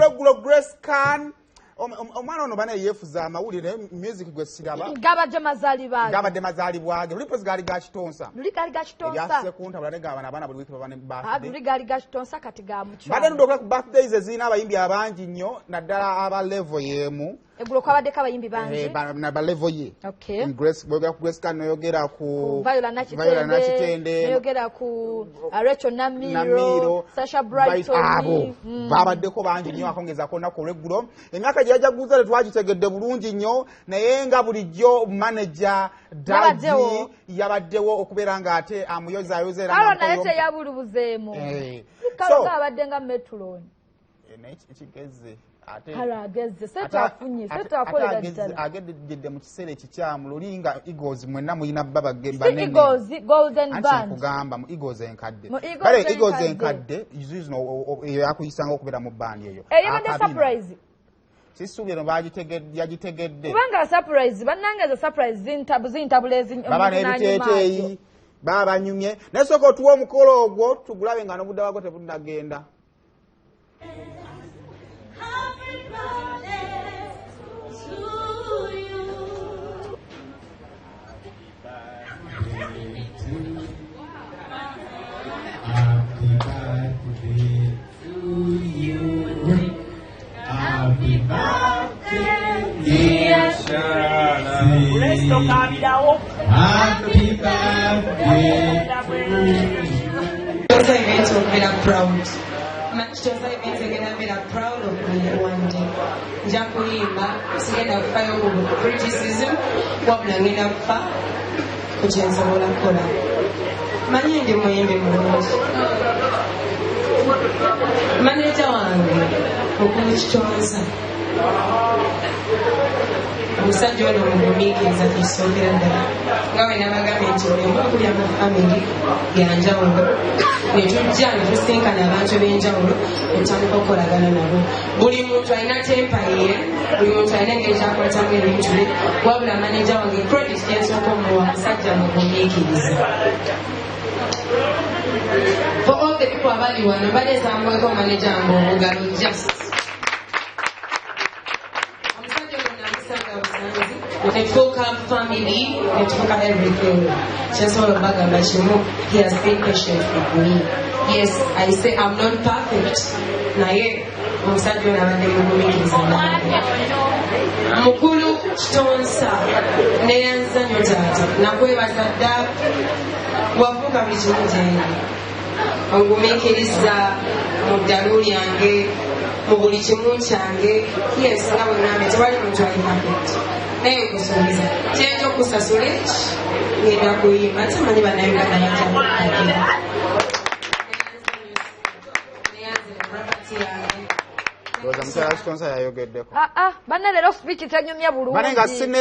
olweggulo Grace Khan omwana ono bana yefuza amawulire music gwe siraba gabadde mazaali bwage luli pozi gali ga Kitonsa ebyase kuntabula ne gabana abana buli wiki baba ne birthday luli gali ga Kitonsa kati ga muchwa bade ndoka ku birthdays ezina abayimbi abangi nnyo naddala aba level yemu eggulo kwabadde kabayimbi bangi na ba level ye okay Grace boga ku Grace Khan noyogera ku Viola Nachitende noyogera ku Rachel Namiro Sasha Brighton abo babaddeko bangi nnyo akongeza ko nako olweggulo emyaka gyaja guza twagitegedde bulungi nnyo naye nga bulijjo manager Daji yabaddewo okubeera nga ate amuyozayoza era nga naye teyabulubuzeemu kalo abadde nga Metron ekigeze ageze setafunye setakolera ddala agedde mu kiseera ekikyamu lulinga Eagles mwenna muyina baba banene Eagles golden band kugamba mu Eagles enkadde kale Eagles enkadde zino yakuyisanga okubeera mu band eyo eyabadde surprise sisubira yagitegedde kubanga surprise bannange surprise zintabule baba n'ebiteeteeyi baba banyumye naye sooka otuwa omukolo ogwo tugulabe nga n'obudde bwagwo tebunnagenda. Happy birthday, dear Shana. Let's talk about happy birthday to you. Those events will be proud. Those events are going to be proud of me one day. Njakulimba sigenda kufayo ku criticism wabula ngenda kufa ku kyensobola kukola. Manyi ndi muyimbi mulungi. Manager wange Ebya Kitonsa omusajja ono mugumiikiriza tusookera ddala nga bwe nabagambye nti olyemu okulya mu famire yanjawulo ne tujja ne tusinkana abantu b'enjawulo ne tutandika okukolagana nabo buli muntu alina tempa ye buli muntu alina engeri kyakwatamu ebintu bye wabula maneja wange credit gyensooka omuwa musajja mugumiikiriza. For all the people abali wano balesambweko manager wange obugalo just Network family, network everything. Just all about Gabashimu. He has been patient with me. Yes, I say I'm not perfect. Naye, Msadio na wande mumikiriza nange. Mukulu Kitonsa neyanza nyo tata. Nakwebaza dda wavuga buli kimu gyendi. Ongumikiriza mu ddalu lyange mu buli kimu kyange. Yes, nga bwe ngambye tewali muntu ali perfect. Naye kusuubiza kyenja okusasula eki ngenda kuyimba tamanyi bannayuganda yanja Kitonsa yayogeddeko banna leero speech tenyumya bulungi.